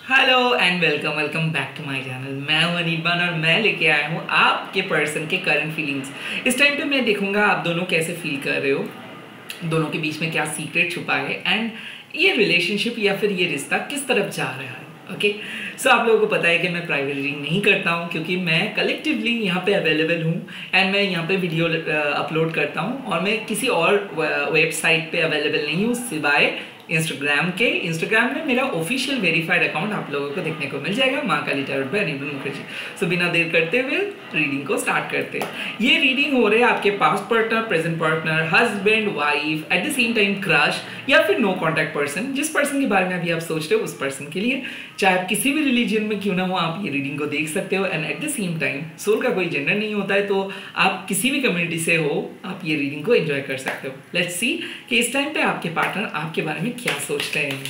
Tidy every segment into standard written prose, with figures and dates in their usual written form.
Hello and welcome welcome back to my channel. मैं हूं अनिर्बान और मैं लेके आया हूं आपके पर्सन के करंट फीलिंग्स। इस टाइम पे मैं देखूंगा आप दोनों कैसे फील कर रहे हो, दोनों के बीच में क्या सीक्रेट छुपा है एंड ये रिलेशनशिप या फिर ये रिश्ता किस तरफ जा रहा है। ओके सो आप लोगों को पता है कि मैं प्राइवेट रीडिंग नहीं करता हूँ क्योंकि मैं कलेक्टिवली यहाँ पे अवेलेबल हूँ एंड मैं यहाँ पे वीडियो अपलोड करता हूँ और मैं किसी और वेबसाइट पे अवेलेबल नहीं हूँ सिवाय इंस्टाग्राम के। इंस्टाग्राम में मेरा ऑफिशियल वेरीफाइड अकाउंट आप लोगों को देखने को मिल जाएगा, माँ काली टैरोट बाय अनिर्बान मुखर्जी। सो बिना देर करते हुए रीडिंग को स्टार्ट करते हैं। ये रीडिंग हो रही है आपके past partner, present partner, husband, wife, eight the same time crush या फिर नो कॉन्टैक्ट पर्सन। जिस पर्सन के बारे में अभी आप सोच रहे हो उस पर्सन के लिए, चाहे आप किसी भी रिलीजन में क्यों ना हो, आप ये रीडिंग को देख सकते हो। And at the same time soul का कोई जेंडर नहीं होता है, तो आप किसी भी कम्युनिटी से हो आप ये रीडिंग को एंजॉय कर सकते हो। लेट्स सी कि इस टाइम पे आपके पार्टनर आपके बारे में क्या सोच रहे हैं।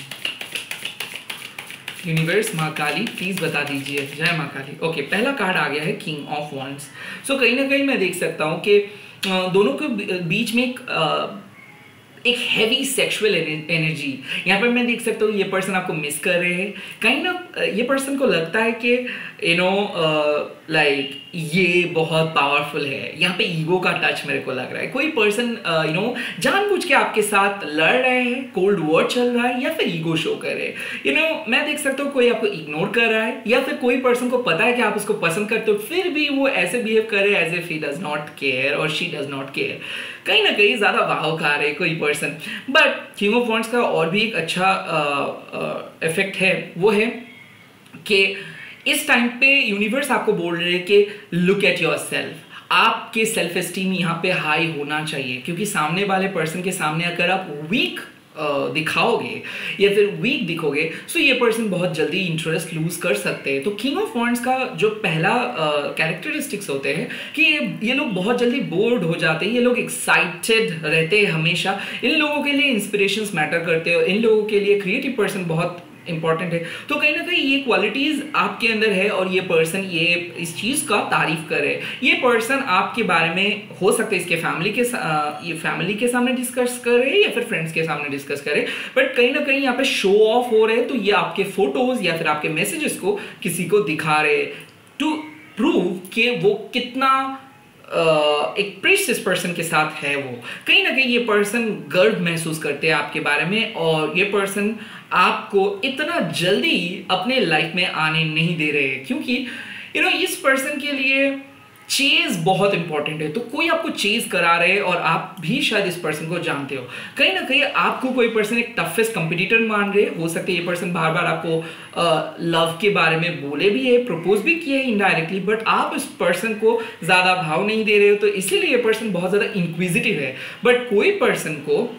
यूनिवर्स, माँ काली प्लीज बता दीजिए। जय माँ काली। ओके, पहला कार्ड आ गया है किंग ऑफ वॉन्ड्स। सो कहीं ना कहीं मैं देख सकता हूँ कि दोनों के बीच में एक हैवी सेक्सुअल एनर्जी यहाँ पर मैं देख सकता हूँ। ये पर्सन आपको मिस कर रहे हैं कहीं ना, ये पर्सन को लगता है कि लाइक ये बहुत पावरफुल है। यहाँ पे ईगो का टच मेरे को लग रहा है। कोई पर्सन जानबूझ के आपके साथ लड़ रहे हैं, कोल्ड वॉर चल रहा है या फिर ईगो शो कर रहे हैं। मैं देख सकता हूँ कोई आपको इग्नोर कर रहा है या फिर कोई पर्सन को पता है कि आप उसको पसंद करते हो, फिर भी वो ऐसे बिहेव कर रहे हैं as if he does not care और शी डज नॉट केयर। कहीं ना कहीं ज़्यादा भाव खा रहे कोई person. But king of wands का और भी एक अच्छा इफेक्ट है, वो है कि इस टाइम पे यूनिवर्स आपको बोल रहे हैं कि लुक एट योर सेल्फ। आपके सेल्फ एस्टीम यहाँ पे हाई होना चाहिए क्योंकि सामने वाले पर्सन के सामने अगर आप वीक दिखाओगे या फिर वीक दिखोगे तो ये पर्सन बहुत जल्दी इंटरेस्ट लूज कर सकते हैं। तो किंग ऑफ वॉन्ड्स का जो पहला कैरेक्टरिस्टिक्स होते हैं कि ये लोग बहुत जल्दी बोर्ड हो जाते हैं, ये लोग एक्साइटेड रहते हैं हमेशा। इन लोगों के लिए इंस्पिरेशंस मैटर करते हैं, इन लोगों के लिए क्रिएटिव पर्सन बहुत इंपॉर्टेंट है। तो कहीं ना कहीं ये क्वालिटीज आपके अंदर है और ये पर्सन ये इस चीज का तारीफ करे। ये पर्सन आपके बारे में हो सकता है इसके फैमिली के सामने डिस्कस करे या फिर फ्रेंड्स के सामने डिस्कस करे, बट कहीं ना कहीं यहाँ पे शो ऑफ हो रहे हैं। तो ये आपके फोटोज या फिर आपके मैसेजेस को किसी को दिखा रहे टू प्रूव कि वो कितना एक प्रीशियस पर्सन के साथ है। वो कहीं ना कहीं ये पर्सन गर्व महसूस करते हैं आपके बारे में और ये पर्सन आपको इतना जल्दी अपने लाइफ में आने नहीं दे रहे हैं क्योंकि इस पर्सन के लिए चेज बहुत इंपॉर्टेंट है। तो कोई आपको चेज करा रहे हैं और आप भी शायद इस पर्सन को जानते हो। कहीं ना कहीं आपको कोई पर्सन एक टफेस्ट कंपटीटर मान रहे हो सकता है ये पर्सन बार बार आपको लव के बारे में बोले भी है, प्रपोज भी किए इनडायरेक्टली, बट आप इस पर्सन को ज्यादा भाव नहीं दे रहे हो। तो इसीलिए ये पर्सन बहुत ज्यादा इंक्विजिटिव है। बट कोई पर्सन को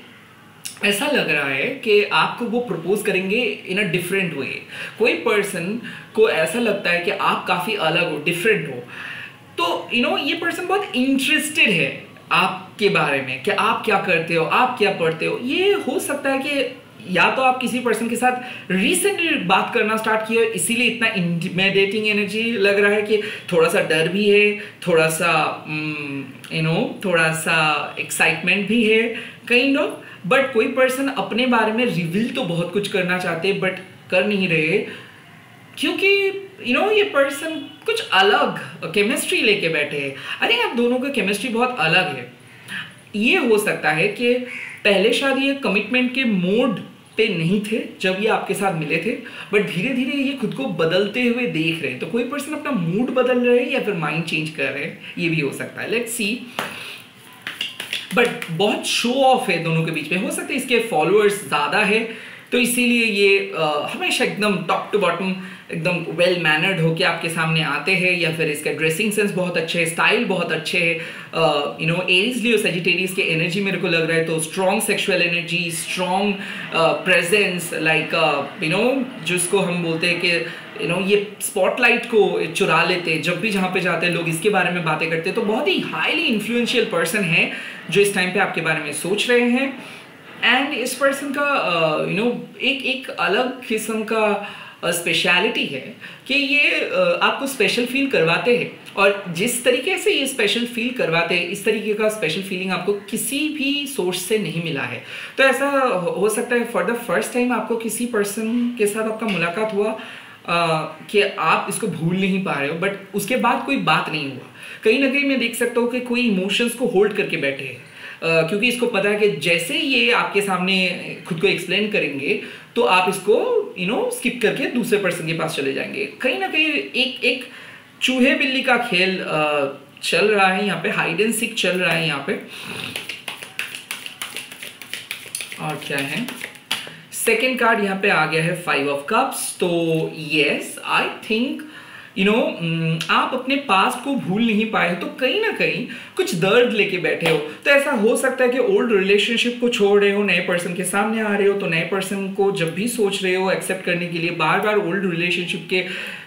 ऐसा लग रहा है कि आपको वो प्रपोज करेंगे इन अ डिफरेंट वे। कोई पर्सन को ऐसा लगता है कि आप काफी अलग हो, डिफरेंट हो। तो ये पर्सन बहुत इंटरेस्टेड है आपके बारे में कि आप क्या करते हो, आप क्या पढ़ते हो। ये हो सकता है कि या तो आप किसी पर्सन के साथ रिसेंटली बात करना स्टार्ट किए इसीलिए इतना इंटिमिडेटिंग एनर्जी लग रहा है कि थोड़ा सा डर भी है, थोड़ा सा थोड़ा सा एक्साइटमेंट भी है काइंड ऑफ। बट कोई पर्सन अपने बारे में रिवील तो बहुत कुछ करना चाहते हैं बट कर नहीं रहे क्योंकि ये पर्सन कुछ अलग केमिस्ट्री लेके बैठे हैं। आई थिंक आप दोनों का केमिस्ट्री बहुत अलग है। ये हो सकता है कि पहले शायद ये कमिटमेंट के मोड पे नहीं थे जब ये आपके साथ मिले थे, बट धीरे धीरे ये खुद को बदलते हुए देख रहे हैं। तो कोई पर्सन अपना मूड बदल रहे हैं या फिर माइंड चेंज कर रहे हैं, ये भी हो सकता है। Let's C. बट बहुत शो ऑफ है दोनों के बीच में। हो सकता है इसके फॉलोअर्स ज़्यादा है तो इसीलिए ये हमेशा एकदम टॉप टू बॉटम एकदम वेल मैनर्ड होके आपके सामने आते हैं, या फिर इसका ड्रेसिंग सेंस बहुत अच्छे है, स्टाइल बहुत अच्छे है। एरीज लियो सजिटेरियस के एनर्जी मेरे को लग रहा है। तो strong sexual energy, strong presence, like जिसको हम बोलते हैं कि ये स्पॉटलाइट को चुरा लेते हैं जब भी जहाँ पे जाते हैं लोग इसके बारे में बातें करते हैं। तो बहुत ही हाईली इन्फ्लुएंशियल पर्सन है जो इस टाइम पे आपके बारे में सोच रहे हैं। एंड इस पर्सन का एक अलग किस्म का स्पेशलिटी है कि ये आपको स्पेशल फील करवाते हैं और जिस तरीके से ये स्पेशल फील करवाते हैं इस तरीके का स्पेशल फीलिंग आपको किसी भी सोर्स से नहीं मिला है। तो ऐसा हो सकता है फॉर द फर्स्ट टाइम आपको किसी पर्सन के साथ आपका मुलाकात हुआ कि आप इसको भूल नहीं पा रहे हो, बट उसके बाद कोई बात नहीं हुआ। कहीं ना कहीं मैं देख सकता हूँ कि कोई इमोशंस को होल्ड करके बैठे हैं, क्योंकि इसको पता है कि जैसे ये आपके सामने खुद को एक्सप्लेन करेंगे तो आप इसको स्किप करके दूसरे पर्सन के पास चले जाएंगे। कहीं ना कहीं एक एक चूहे बिल्ली का खेल चल रहा है यहाँ पे, हाइड एंड सीक चल रहा है यहाँ पे। और क्या है, सेकेंड कार्ड यहाँ पे आ गया है 5 ऑफ कप्स। तो यस, आई थिंक आप अपने पास्ट को भूल नहीं पाए, तो कहीं ना कहीं कुछ दर्द लेके बैठे हो। तो ऐसा हो सकता है कि ओल्ड रिलेशनशिप को छोड़ रहे हो, नए पर्सन के सामने आ रहे हो, तो नए पर्सन को जब भी सोच रहे हो एक्सेप्ट करने के लिए, बार बार ओल्ड रिलेशनशिप के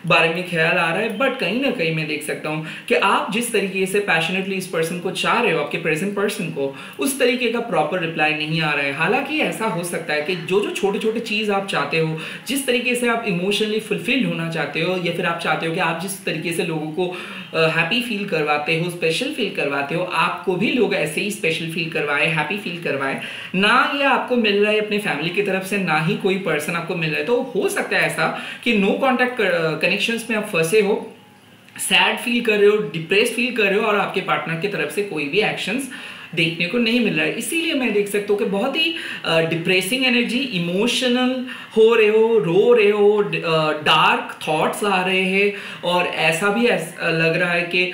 बारे में ख्याल आ रहा है। बट कहीं ना कहीं मैं देख सकता हूँ कि आप जिस तरीके से पैशनेटली इस पर्सन को चाह रहे हो, आपके प्रेजेंट पर्सन को, उस तरीके का प्रॉपर रिप्लाई नहीं आ रहा है। हालांकि ऐसा हो सकता है कि जो जो छोटे छोटे चीज़ आप चाहते हो, जिस तरीके से आप इमोशनली फुलफिल्ड होना चाहते हो, या फिर आप चाहते हो कि आप जिस तरीके से लोगों को हैप्पी फील करवाते हो, स्पेशल फील करवाते हो, आपको भी लोग ऐसे ही स्पेशल फील करवाए, हैप्पी फील करवाए ना, ये आपको मिल रहा है अपने फैमिली की तरफ से, ना ही कोई पर्सन आपको मिल रहा है। तो हो सकता है ऐसा कि नो कॉन्टैक्ट कनेक्शंस में आप फंसे हो, सैड फील कर रहे हो, डिप्रेस फील कर रहे हो, और आपके पार्टनर की तरफ से कोई भी एक्शंस देखने को नहीं मिल रहा है। इसीलिए मैं देख सकता हूँ कि बहुत ही डिप्रेसिंग एनर्जी, इमोशनल हो रहे हो, रो रहे हो, डार्क थॉट्स आ रहे हैं, और ऐसा भी लग रहा है कि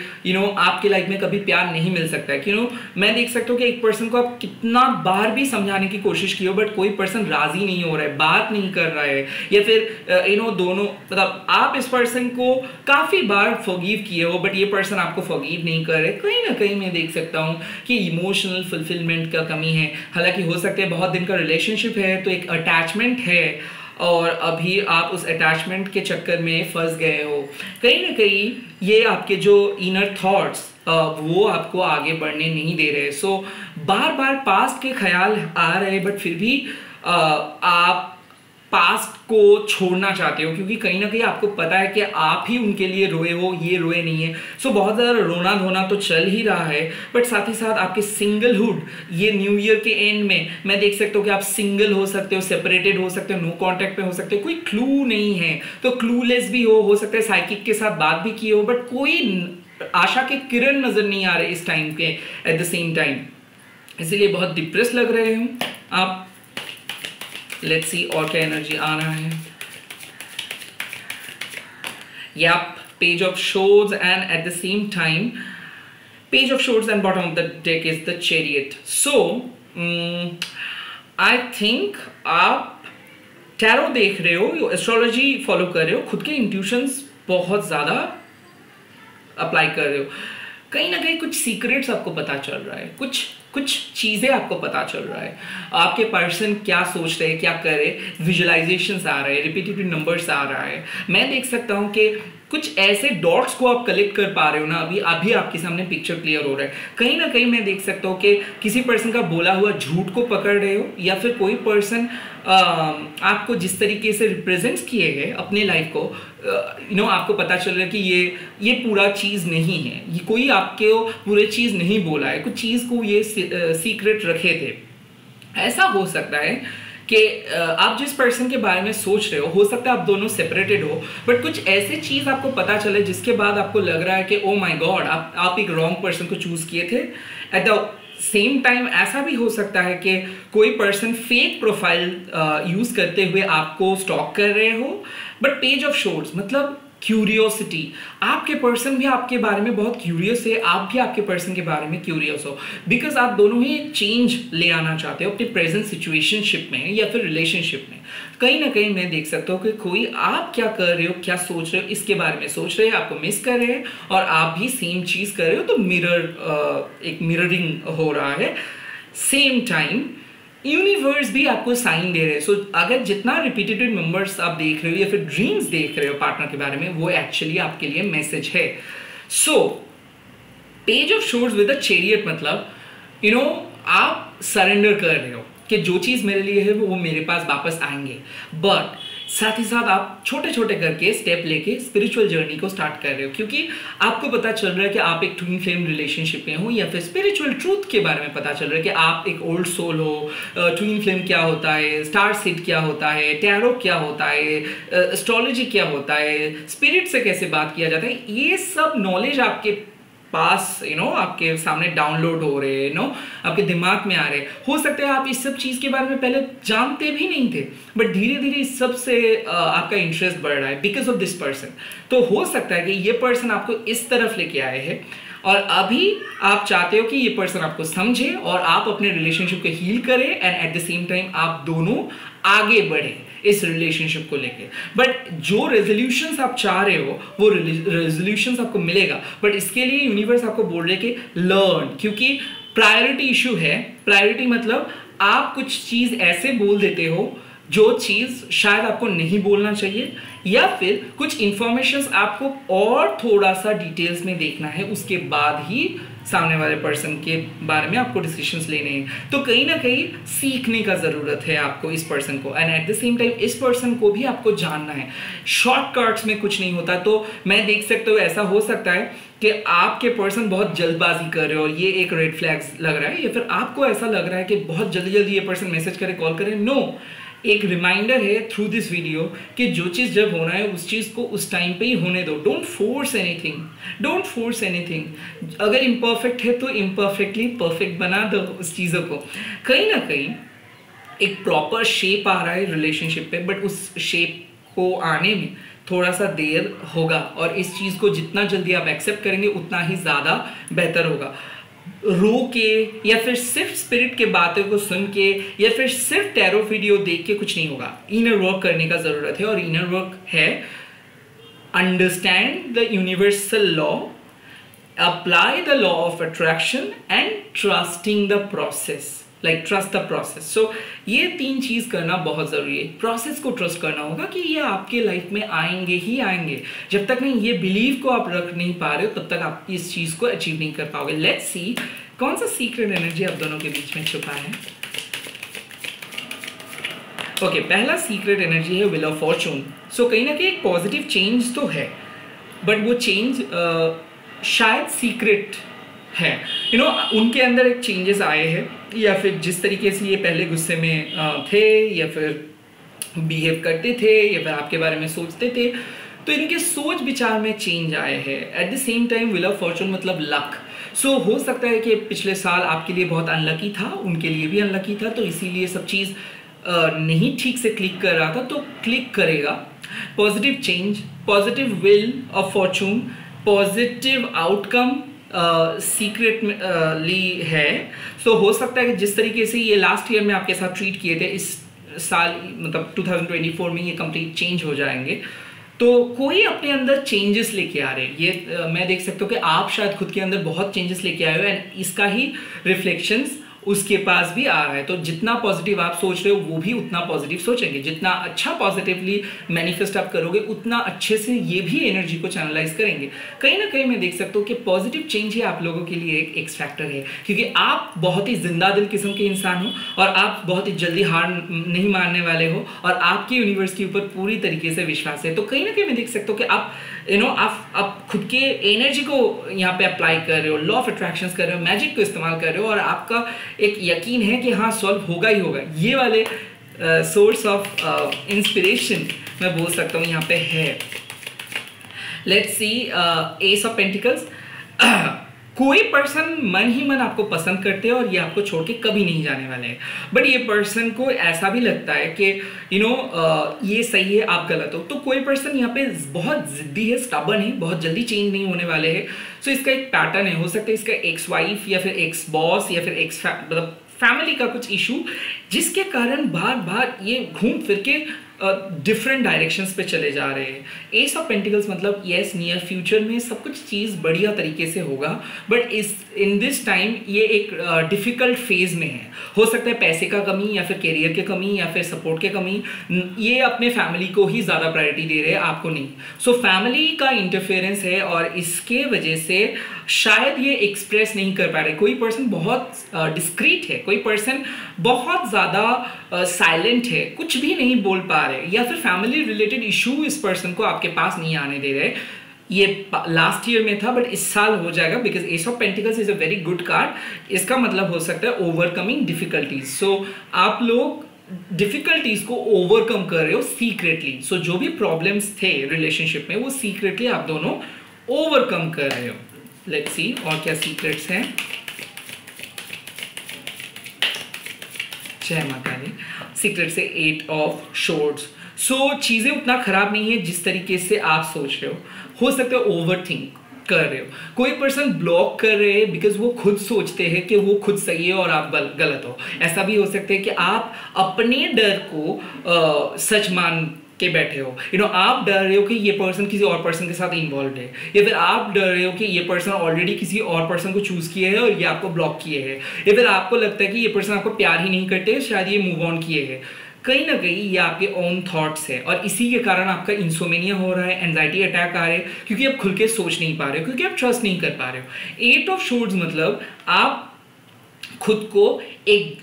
आपके लाइफ में कभी प्यार नहीं मिल सकता है। मैं देख सकता हूँ कि एक पर्सन को आप कितना बार भी समझाने की कोशिश की हो, बट कोई पर्सन राजी नहीं हो रहा है, बात नहीं कर रहा है, या फिर दोनों, मतलब आप इस पर्सन को काफ़ी बार फॉरगिव किए हो, बट ये पर्सन आपको फॉरगिव नहीं कर रहे। कहीं ना कहीं मैं देख सकता हूँ कि इमोशनल फुलफिलमेंट का कमी है। हालांकि हो सकता है बहुत दिन का रिलेशनशिप है, तो एक अटैचमेंट है, और अभी आप उस अटैचमेंट के चक्कर में फंस गए हो। कहीं ना कहीं ये आपके जो इनर थॉट्स वो आपको आगे बढ़ने नहीं दे रहे। सो बार बार पास्ट के ख्याल आ रहे हैं, बट फिर भी आप पास्ट को छोड़ना चाहते हो, क्योंकि कहीं ना कहीं आपको पता है कि आप ही उनके लिए रोए हो, ये रोए नहीं है। सो बहुत ज़्यादा रोना धोना तो चल ही रहा है, बट साथ ही साथ आपके सिंगलहुड, ये न्यू ईयर के एंड में मैं देख सकता हूँ कि आप सिंगल हो सकते हो, सेपरेटेड हो सकते हो, नो कॉन्टैक्ट में हो सकते हो, कोई क्लू नहीं है, तो क्लूलेस भी हो सकता है साइकिक के साथ बात भी की हो, बट कोई आशा के किरण नजर नहीं आ रहे इस टाइम के एट द सेम टाइम। इसीलिए बहुत डिप्रेस लग रहे हो आप। लेट्स सी और क्या एनर्जी आ रहा है। Yep, page of swords, and at the same time page of swords and bottom of the deck is the chariot. So I think आप टैरो देख रहे हो, एस्ट्रोलॉजी फॉलो कर रहे हो, खुद के इंट्यूशंस बहुत ज़्यादा अप्लाई कर रहे हो। कहीं ना कहीं कुछ सीक्रेट्स आपको पता चल रहा है, कुछ चीज़ें आपको पता चल रहा है, आपके पर्सन क्या सोच रहे हैं, क्या कर रहे, विजुअलाइजेशंस आ रहे हैं, रिपीटेटिव नंबर्स आ रहा है। मैं देख सकता हूँ कि कुछ ऐसे डॉट्स को आप कलेक्ट कर पा रहे हो ना, अभी आपके सामने पिक्चर क्लियर हो रहा है। कहीं ना कहीं मैं देख सकता हूँ कि किसी पर्सन का बोला हुआ झूठ को पकड़ रहे हो, या फिर कोई पर्सन आपको जिस तरीके से रिप्रेजेंट्स किए गए अपने लाइफ को, आपको पता चल रहा है कि ये पूरा चीज़ नहीं है, ये कोई आपके पूरे चीज़ नहीं बोला है, कुछ चीज़ को ये सीक्रेट रखे थे। ऐसा हो सकता है कि आप जिस पर्सन के बारे में सोच रहे हो सकता है आप दोनों सेपरेटेड हो, बट कुछ ऐसे चीज़ आपको पता चले जिसके बाद आपको लग रहा है कि ओ माय गॉड, आप एक रॉन्ग पर्सन को चूज़ किए थे। एट द सेम टाइम ऐसा भी हो सकता है कि कोई पर्सन फेक प्रोफाइल यूज़ करते हुए आपको स्टॉक कर रहे हो। बट पेज ऑफ शोर्ड्स मतलब क्यूरियोसिटी, आपके पर्सन भी आपके बारे में बहुत क्यूरियस है, आप भी आपके पर्सन के बारे में क्यूरियस हो, बिकॉज आप दोनों ही एक चेंज ले आना चाहते हो अपने प्रेजेंट सिचुएशनशिप में या फिर रिलेशनशिप में। कहीं ना कहीं मैं देख सकता हूँ कि कोई आप क्या कर रहे हो, क्या सोच रहे हो, इसके बारे में सोच रहे हैं, आपको मिस कर रहे हैं, और आप भी सेम चीज़ कर रहे हो, तो एक मिररिंग हो रहा है। सेम टाइम यूनिवर्स भी आपको साइन दे रहे हैं। सो अगर जितना रिपीटेटिव नंबर्स आप देख रहे हो या फिर ड्रीम्स देख रहे हो पार्टनर के बारे में, वो एक्चुअली आपके लिए मैसेज है। So page of swords with a chariot मतलब आप सरेंडर कर रहे हो कि जो चीज़ मेरे लिए है वो मेरे पास वापस आएंगे, बट साथ ही साथ आप छोटे छोटे करके स्टेप लेके स्पिरिचुअल जर्नी को स्टार्ट कर रहे हो, क्योंकि आपको पता चल रहा है कि आप एक ट्विन फ्लेम रिलेशनशिप में हो, या फिर स्पिरिचुअल ट्रूथ के बारे में पता चल रहा है कि आप एक ओल्ड सोल हो। ट्विन फ्लेम क्या होता है, स्टार सीड क्या होता है, टैरो क्या होता है, एस्ट्रोलॉजी क्या होता है, स्पिरिट से कैसे बात किया जाता है, ये सब नॉलेज आपके पास आपके सामने डाउनलोड हो रहे हैं, आपके दिमाग में आ रहे हैं। हो सकता है आप इस सब चीज़ के बारे में पहले जानते भी नहीं थे, बट धीरे धीरे इस सब से आपका इंटरेस्ट बढ़ रहा है बिकॉज ऑफ दिस पर्सन। तो हो सकता है कि ये पर्सन आपको इस तरफ लेके आए हैं और अभी आप चाहते हो कि ये पर्सन आपको समझे और आप अपने रिलेशनशिप को हील करें, and at the same time आप दोनों आगे बढ़े इस रिलेशनशिप को लेके। बट जो रेजोल्यूशंस आप चाह रहे हो वो रेजोल्यूशंस आपको मिलेगा, बट इसके लिए यूनिवर्स आपको बोल रहे कि लर्न, क्योंकि प्रायोरिटी इशू है। प्रायोरिटी मतलब आप कुछ चीज ऐसे बोल देते हो जो चीज शायद आपको नहीं बोलना चाहिए, या फिर कुछ इंफॉर्मेशन आपको और थोड़ा सा डिटेल्स में देखना है, उसके बाद ही सामने वाले पर्सन के बारे में आपको डिसीजंस लेने हैं। तो कहीं ना कहीं सीखने का ज़रूरत है आपको इस पर्सन को, and at the same time इस पर्सन को भी आपको जानना है। शॉर्टकट्स में कुछ नहीं होता। तो मैं देख सकता हूँ ऐसा हो सकता है कि आपके पर्सन बहुत जल्दबाजी कर रहे हो और ये एक रेड फ्लैग्स लग रहा है, या फिर आपको ऐसा लग रहा है कि बहुत जल्दी जल्दी ये पर्सन मैसेज करे, कॉल करे। नो, एक रिमाइंडर है थ्रू दिस वीडियो कि जो चीज़ जब होना है उस चीज़ को उस टाइम पे ही होने दो। Don't force anything, don't force anything. अगर इम्परफेक्ट है तो इम्परफेक्टली परफेक्ट बना दो उस चीज़ों को। कहीं ना कहीं एक प्रॉपर शेप आ रहा है रिलेशनशिप पे, बट उस शेप को आने में थोड़ा सा देर होगा, और इस चीज़ को जितना जल्दी आप एक्सेप्ट करेंगे उतना ही ज़्यादा बेहतर होगा। रो के या फिर सिर्फ स्पिरिट के बातों को सुन के या फिर सिर्फ टैरो वीडियो देख के कुछ नहीं होगा। इनर वर्क करने का ज़रूरत है, और इनर वर्क है understand the universal law, apply the law of attraction and trusting the process, like trust the process. So ये 3 चीज़ करना बहुत ज़रूरी है। प्रोसेस को ट्रस्ट करना होगा कि ये आपके लाइफ में आएंगे ही आएंगे। जब तक नहीं ये बिलीव को आप रख नहीं पा रहे हो तब तक आप इस चीज़ को अचीव नहीं कर पाओगे। लेट्स सी कौन सा सीक्रेट एनर्जी आप दोनों के बीच में छुपा है। ओके, पहला सीक्रेट एनर्जी है व्हील ऑफ फॉर्चून। सो कहीं ना कहीं एक पॉजिटिव चेंज तो है, बट वो चेंज शायद सीक्रेट है। उनके अंदर एक चेंजेस आए हैं, या फिर जिस तरीके से ये पहले गुस्से में थे या फिर बिहेव करते थे या फिर आपके बारे में सोचते थे, तो इनके सोच विचार में चेंज आए हैं। Eight the same time wheel of Fortune मतलब लक। सो हो सकता है कि पिछले साल आपके लिए बहुत अनलकी था, उनके लिए भी अनलकी था, तो इसीलिए सब चीज़ नहीं ठीक से क्लिक कर रहा था, तो क्लिक करेगा। Positive change, positive wheel of Fortune, positive outcome secretly है। सो हो सकता है कि जिस तरीके से ये लास्ट ईयर में आपके साथ ट्रीट किए थे, इस साल मतलब 2024 में ये कंप्लीट चेंज हो जाएंगे। तो कोई अपने अंदर चेंजेस लेके आ रहे हैं। ये मैं देख सकता हूँ कि आप शायद खुद के अंदर बहुत चेंजेस लेके आए हो, एंड इसका ही रिफ्लेक्शंस उसके पास भी आ रहा है। तो जितना पॉजिटिव आप सोच रहे हो वो भी उतना पॉजिटिव सोचेंगे। जितना अच्छा पॉजिटिवली मैनिफेस्ट आप करोगे उतना अच्छे से ये भी एनर्जी को चैनलाइज करेंगे। कहीं ना कहीं मैं देख सकता हूँ कि पॉजिटिव चेंज ही आप लोगों के लिए एक एक्स फैक्टर है, क्योंकि आप बहुत ही जिंदा दिल किस्म के इंसान हो और आप बहुत ही जल्दी हार नहीं मानने वाले हो, और आपके यूनिवर्स के ऊपर पूरी तरीके से विश्वास है। तो कहीं ना कहीं मैं देख सकता हूँ कि आप आप खुद के एनर्जी को यहाँ पे अप्लाई कर रहे हो, लॉ ऑफ अट्रैक्शंस कर रहे हो, मैजिक को इस्तेमाल कर रहे हो, और आपका एक यकीन है कि हाँ सॉल्व होगा ही होगा। ये वाले सोर्स ऑफ इंस्पिरेशन मैं बोल सकता हूँ यहाँ पे है। Let's see ace of pentacles. कोई पर्सन मन ही मन आपको पसंद करते हैं और ये आपको छोड़ के कभी नहीं जाने वाले हैं, बट ये पर्सन को ऐसा भी लगता है कि ये सही है आप गलत हो। तो कोई पर्सन यहाँ पे बहुत जिद्दी है, स्टबर्न है, बहुत जल्दी चेंज नहीं होने वाले हैं। सो इसका एक पैटर्न है, हो सकता है इसका एक्स वाइफ या फिर एक्स बॉस या फिर एक्स मतलब फैमिली का कुछ इशू, जिसके कारण बार बार ये घूम फिर के डिफरेंट डायरेक्शंस पे चले जा रहे हैं। एस ऑफ पेंटिकल्स मतलब यस नियर फ्यूचर में सब कुछ चीज़ बढ़िया तरीके से होगा, बट इन दिस टाइम ये एक डिफ़िकल्ट फेज में है। हो सकता है पैसे का कमी या फिर करियर के कमी या फिर सपोर्ट के कमी, ये अपने फैमिली को ही ज़्यादा प्रायोरिटी दे रहे हैं, आपको नहीं। सो फैमिली का इंटरफेरेंस है और इसके वजह से शायद ये एक्सप्रेस नहीं कर पा रहे। कोई पर्सन बहुत डिस्क्रीट है, कोई पर्सन बहुत ज़्यादा साइलेंट है, कुछ भी नहीं बोल पा रहे हैं, या फिर फैमिली रिलेटेड इशू इस पर्सन को आपके पास नहीं आने दे रहे। ये लास्ट ईयर में था बट इस साल हो जाएगा, because S of pentacles is a very good card. इसका मतलब हो सकता है ओवरकमिंग डिफिकल्टीज। सो आप लोग डिफिकल्टीज को ओवरकम कर रहे हो सीक्रेटली। सो जो भी प्रॉब्लम्स थे रिलेशनशिप में वो सीक्रेटली आप दोनों ओवरकम कर रहे हो। लेट्स सी और क्या सीक्रेट्स हैं। जय माता दी। सीक्रेट से 8 ऑफ शॉर्ट्स। सो चीजें उतना खराब नहीं है जिस तरीके से आप सोच रहे हो सकता है ओवर थिंक कर रहे हो। कोई पर्सन ब्लॉक कर रहे हैं बिकॉज वो खुद सोचते हैं कि वो खुद सही है और आप गलत हो। ऐसा भी हो सकता है कि आप अपने डर को सच मान के बैठे हो। आप डर रहे हो कि ये पर्सन किसी और पर्सन के साथ इन्वॉल्व है, या फिर आप डर रहे हो कि ये पर्सन ऑलरेडी किसी और पर्सन को चूज किए है और ये आपको ब्लॉक किए है, या फिर आपको लगता है कि ये पर्सन आपको प्यार ही नहीं करते, शायद ये मूव ऑन किए हैं। कहीं ना कहीं ये आपके ओन थॉट्स है और इसी के कारण आपका इंसोमेनिया हो रहा है, एंजाइटी अटैक आ रहे हैं, क्योंकि आप खुल के सोच नहीं पा रहे हो, क्योंकि आप ट्रस्ट नहीं कर पा रहे हो। 8 ऑफ शॉर्ट्स मतलब आप खुद को एक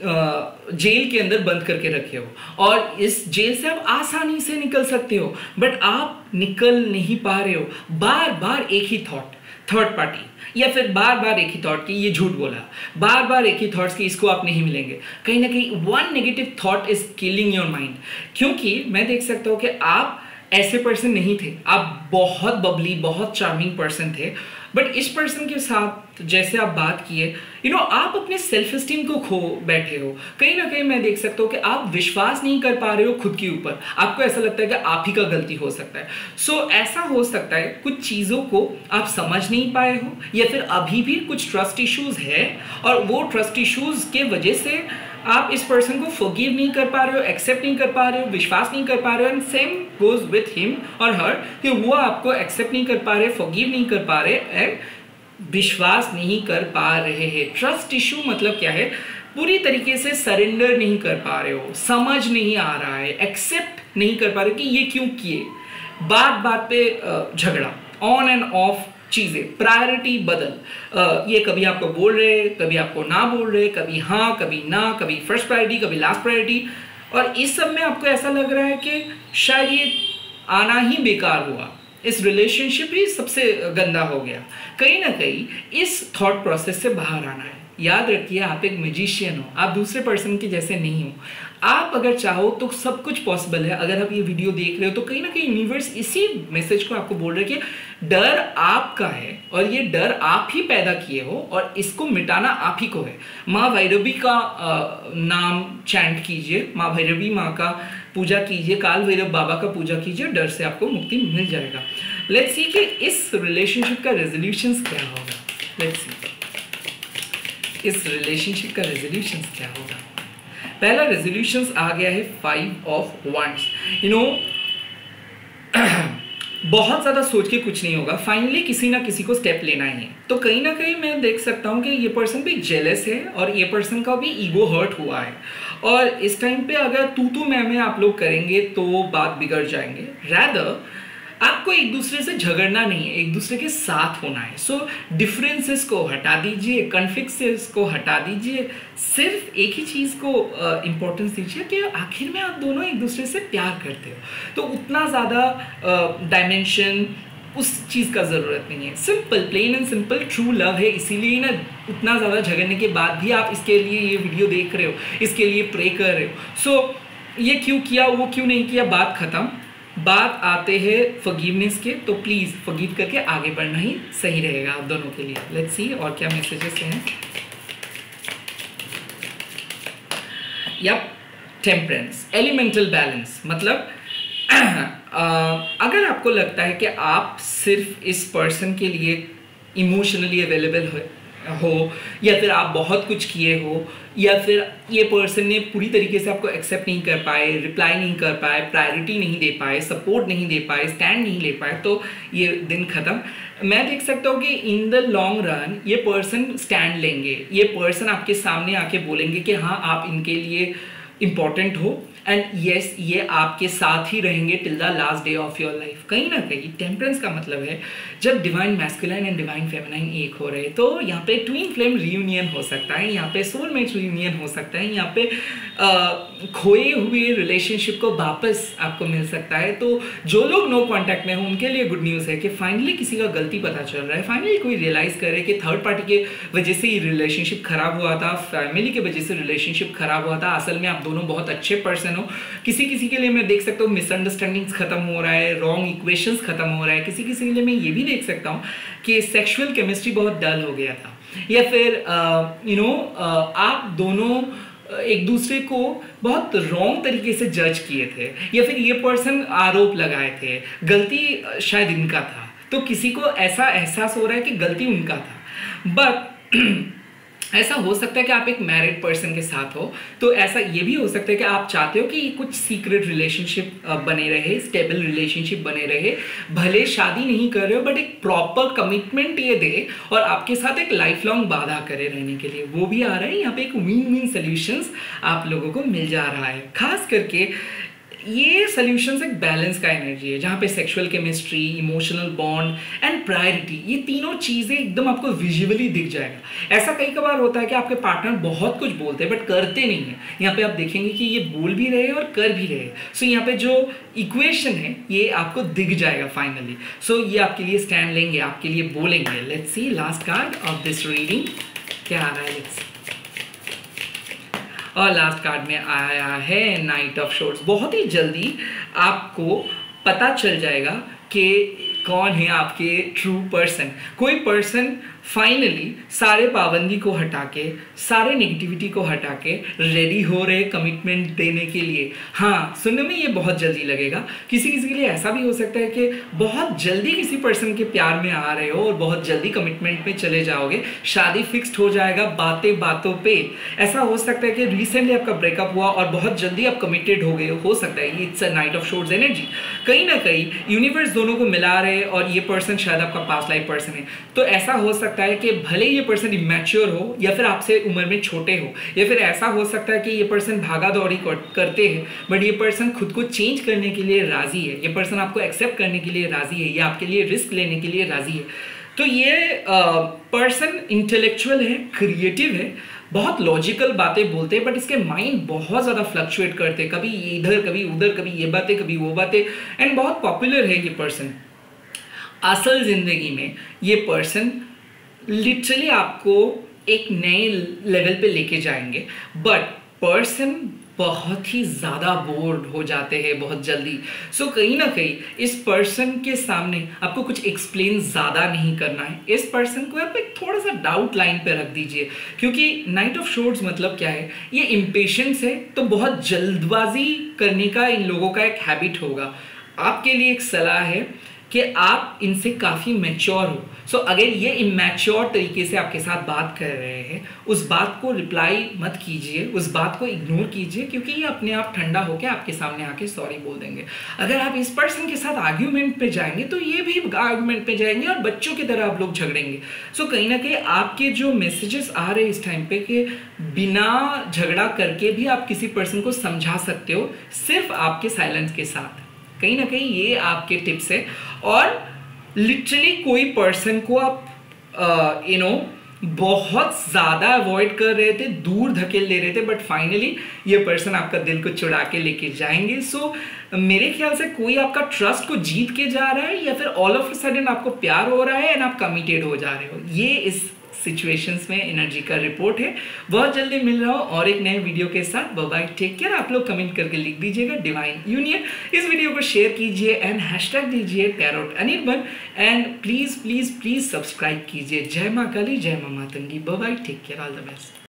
जेल के अंदर बंद करके रखे हो और इस जेल से आप आसानी से निकल सकते हो, बट आप निकल नहीं पा रहे हो। बार बार एक ही थॉट, थर्ड पार्टी, या फिर बार बार एक ही थॉट कि ये झूठ बोला, बार बार एक ही थॉट्स कि इसको आप नहीं मिलेंगे। कहीं ना कहीं one negative thought is killing your mind. क्योंकि मैं देख सकता हूँ कि आप ऐसे पर्सन नहीं थे, आप बहुत बबली, बहुत चार्मिंग पर्सन थे, बट इस पर्सन के साथ जैसे आप बात किए, आप अपने सेल्फ एस्टीम को खो बैठे हो। कहीं ना कहीं मैं देख सकता हूँ कि आप विश्वास नहीं कर पा रहे हो खुद के ऊपर। आपको ऐसा लगता है कि आप ही का गलती हो सकता है। सो ऐसा हो सकता है कुछ चीज़ों को आप समझ नहीं पाए हो, या फिर अभी भी कुछ ट्रस्ट इश्यूज है और वो ट्रस्ट इश्यूज के वजह से आप इस पर्सन को फॉरगिव नहीं कर पा रहे हो, एक्सेप्ट नहीं कर पा रहे हो, विश्वास नहीं कर पा रहे हो। And same goes with him और हर कि वो आपको एक्सेप्ट नहीं कर पा रहे, फॉरगिव नहीं कर पा रहे एंड विश्वास नहीं कर पा रहे हैं। ट्रस्ट इशू मतलब क्या है? पूरी तरीके से सरेंडर नहीं कर पा रहे हो, समझ नहीं आ रहा है, एक्सेप्ट नहीं कर पा रहे कि ये क्यों किए। बात बात पे झगड़ा, ऑन एंड ऑफ चीज़ें, प्रायोरिटी बदल। ये कभी आपको बोल रहे, कभी आपको ना बोल रहे, कभी हाँ कभी ना, कभी फर्स्ट प्रायोरिटी कभी लास्ट प्रायोरिटी। और इस सब में आपको ऐसा लग रहा है कि शायद ये आना ही बेकार हुआ, इस रिलेशनशिप ही सबसे गंदा हो गया। कहीं ना कहीं इस थॉट प्रोसेस से बाहर आना है। याद रखिए आप एक मैजिशियन हो, आप दूसरे पर्सन के जैसे नहीं हो। आप अगर चाहो तो सब कुछ पॉसिबल है। अगर आप ये वीडियो देख रहे हो तो कहीं ना कहीं यूनिवर्स इसी मैसेज को आपको बोल रहा है कि डर आपका है और ये डर आप ही पैदा किए हो और इसको मिटाना आप ही को है। माँ भैरवी का नाम चैंट कीजिए, माँ भैरवी माँ का पूजा कीजिए, काल भैरव बाबा का पूजा कीजिए, डर से आपको मुक्ति मिल जाएगा। लेट्स सी कि इस रिलेशनशिप का रेजोल्यूशन क्या होगा। लेट्स सी इस रिलेशनशिप का रेजोल्यूशन क्या होगा। पहला रेजोल्यूशन आ गया है 5 ऑफ वांड्स। बहुत ज़्यादा सोच के कुछ नहीं होगा, फाइनली किसी ना किसी को स्टेप लेना ही है। तो कहीं ना कहीं मैं देख सकता हूँ कि ये पर्सन भी जेलस है और ये पर्सन का भी ईगो हर्ट हुआ है। और इस टाइम पे अगर तू मैं आप लोग करेंगे तो बात बिगड़ जाएंगे। रैदर आपको एक दूसरे से झगड़ना नहीं है, एक दूसरे के साथ होना है। सो डिफरेंसेस को हटा दीजिए, कॉन्फ्लिक्ट्स को हटा दीजिए, सिर्फ एक ही चीज़ को इम्पोर्टेंस दीजिए कि आखिर में आप दोनों एक दूसरे से प्यार करते हो। तो उतना ज़्यादा डायमेंशन उस चीज़ का ज़रूरत नहीं है। Simple, plain and simple true love है। इसीलिए ना उतना ज़्यादा झगड़ने के बाद भी आप इसके लिए ये वीडियो देख रहे हो, इसके लिए प्रे कर रहे हो। सो ये क्यों किया, वो क्यों नहीं किया, बात ख़त्म। बात आते हैं फॉरगिवनेस के, तो प्लीज़ फॉरगिव करके आगे बढ़ना ही सही रहेगा आप दोनों के लिए। लेट्स सी और क्या मैसेजेस हैं। Yup, temperance, elemental balance. मतलब अगर आपको लगता है कि आप सिर्फ इस पर्सन के लिए इमोशनली अवेलेबल हो या फिर आप बहुत कुछ किए हो, या फिर ये पर्सन ने पूरी तरीके से आपको एक्सेप्ट नहीं कर पाए, रिप्लाई नहीं कर पाए, प्रायोरिटी नहीं दे पाए, सपोर्ट नहीं दे पाए, स्टैंड नहीं ले पाए, तो ये दिन ख़त्म। मैं देख सकता हूँ कि इन द लॉन्ग रन ये पर्सन स्टैंड लेंगे। ये पर्सन आपके सामने आके बोलेंगे कि हाँ आप इनके लिए इम्पॉर्टेंट हो, एंड यस, ये आपके साथ ही रहेंगे till the last day of your life. कहीं ना कहीं टेम्परेंस का मतलब है जब divine masculine and divine feminine एक हो रहे, तो यहाँ पे ट्विन फ्लेम रियूनियन हो सकता है, यहाँ पे सोलमेट रियूनियन हो सकता है, यहाँ पे खोए हुए रिलेशनशिप को वापस आपको मिल सकता है। तो जो लोग नो कांटेक्ट में हो उनके लिए गुड न्यूज़ है कि फाइनली किसी का गलती पता चल रहा है, फाइनली कोई रियलाइज़ करे कि थर्ड पार्टी के वजह से ये रिलेशनशिप खराब हुआ था, फैमिली के वजह से रिलेशनशिप खराब हुआ था। असल में आप दोनों बहुत अच्छे पर्सन हो। किसी किसी के लिए मैं देख सकता हूँ मिसअंडरस्टैंडिंग्स खत्म हो रहा है, रॉन्ग इक्वेशंस खत्म हो रहा है। किसी किसी के लिए मैं ये भी देख सकता हूँ कि सेक्सुअल केमिस्ट्री बहुत डल हो गया था, या फिर आप दोनों एक दूसरे को बहुत रॉन्ग तरीके से जज किए थे, या फिर ये पर्सन आरोप लगाए थे, गलती शायद इनका था। तो किसी को ऐसा एहसास हो रहा है कि गलती उनका था। बट ऐसा हो सकता है कि आप एक मैरिड पर्सन के साथ हो, तो ऐसा ये भी हो सकता है कि आप चाहते हो कि कुछ सीक्रेट रिलेशनशिप बने रहे, स्टेबल रिलेशनशिप बने रहे, भले शादी नहीं कर रहे हो बट एक प्रॉपर कमिटमेंट ये दे और आपके साथ एक लाइफ लॉन्ग वादा करे रहने के लिए, वो भी आ रहा है। यहाँ पे एक विन विन सोल्यूशंस आप लोगों को मिल जा रहा है। खास करके ये सोल्यूशंस एक बैलेंस का एनर्जी है, जहाँ पे sexual chemistry, emotional bond and priority, ये तीनों चीज़ें एकदम आपको विजुअली दिख जाएगा। ऐसा कई बार होता है कि आपके पार्टनर बहुत कुछ बोलते हैं बट करते नहीं है। यहाँ पे आप देखेंगे कि ये बोल भी रहे और कर भी रहे। सो यहाँ पे जो इक्वेशन है ये आपको दिख जाएगा फाइनली। सो ये आपके लिए स्टैंड लेंगे, आपके लिए बोलेंगे। Let's see last card of this reading क्या आ रहा है। लेट्स सी। और लास्ट कार्ड में आया है नाइट ऑफ शॉर्ट्स। बहुत ही जल्दी आपको पता चल जाएगा कि कौन है आपके ट्रू पर्सन। कोई पर्सन फाइनली सारे पाबंदी को हटा के, सारे नेगेटिविटी को हटा के रेडी हो रहे कमिटमेंट देने के लिए। हाँ, सुनने में ये बहुत जल्दी लगेगा। किसी किसी के लिए ऐसा भी हो सकता है कि बहुत जल्दी किसी पर्सन के प्यार में आ रहे हो और बहुत जल्दी कमिटमेंट पे चले जाओगे, शादी फिक्स्ड हो जाएगा बातें बातों पे। ऐसा हो सकता है कि रिसेंटली आपका ब्रेकअप हुआ और बहुत जल्दी आप कमिटेड हो गए हो सकता है। ये it's a night of shorts energy. कहीं ना कहीं यूनिवर्स दोनों को मिला रहे और ये पर्सन शायद आपका पास्ट लाइफ पर्सन है। तो ऐसा हो सकता है कि भले ये पर्सन इमैच्योर हो या फिर आपसे उम्र में छोटे हो, या फिर ऐसा हो सकता है कि ये पर्सन भागा दौड़ी करते हैं बट ये पर्सन खुद को चेंज करने के लिए राजी है, ये पर्सन आपको एक्सेप्ट करने के लिए राजी है, या आपके लिए रिस्क लेने के लिए राजी है। तो ये पर्सन इंटेलेक्चुअल है, क्रिएटिव है, बहुत लॉजिकल बातें बोलते हैं बट इसके माइंड बहुत ज़्यादा फ्लक्चुएट करते हैं, कभी इधर कभी उधर, कभी ये बातें कभी वो बातें, एंड बहुत पॉपुलर है ये पर्सन। असल जिंदगी में ये पर्सन लिटरली आपको एक नए लेवल पे लेके जाएंगे, बट पर्सन बहुत ही ज़्यादा बोर्ड हो जाते हैं बहुत जल्दी। सो कहीं ना कहीं इस पर्सन के सामने आपको कुछ एक्सप्लेन ज़्यादा नहीं करना है। इस पर्सन को आप एक थोड़ा सा डाउट लाइन पे रख दीजिए, क्योंकि नाइट ऑफ शॉर्ट्स मतलब क्या है, ये इम्पेशेंस है। तो बहुत जल्दबाजी करने का इन लोगों का एक हैबिट होगा। आपके लिए एक सलाह है कि आप इनसे काफ़ी मैच्योर हो। सो अगर ये इमैच्योर तरीके से आपके साथ बात कर रहे हैं, उस बात को रिप्लाई मत कीजिए, उस बात को इग्नोर कीजिए, क्योंकि ये अपने आप ठंडा होकर आपके सामने आके सॉरी बोल देंगे। अगर आप इस पर्सन के साथ आर्ग्यूमेंट पे जाएंगे तो ये भी आर्ग्यूमेंट पे जाएंगे और बच्चों की तरह आप लोग झगड़ेंगे। सो कहीं ना कहीं आपके जो मैसेजेस आ रहे हैं इस टाइम पे कि बिना झगड़ा करके भी आप किसी पर्सन को समझा सकते हो सिर्फ आपके साइलेंस के साथ। कहीं ना कहीं ये आपके टिप्स है। और लिटरली कोई पर्सन को आप बहुत ज़्यादा अवॉइड कर रहे थे, दूर धकेल दे रहे थे, बट फाइनली ये पर्सन आपका दिल को चुरा के लेके जाएंगे। सो मेरे ख्याल से कोई आपका ट्रस्ट को जीत के जा रहा है, या फिर ऑल ऑफ अ सडन आपको प्यार हो रहा है एंड आप कमिटेड हो जा रहे हो। ये इस सिचुएशंस में एनर्जी का रिपोर्ट है। बहुत जल्दी मिल रहा हूँ और एक नए वीडियो के साथ। Bye bye, take care. आप लोग कमेंट करके लिख दीजिएगा डिवाइन यूनियन। इस वीडियो को शेयर कीजिए एंड हैशटैग दीजिए tarot Anirban, and please please please subscribe कीजिए। जय माँ काली, जय माँ Matangi. Bye bye, take care, all the best.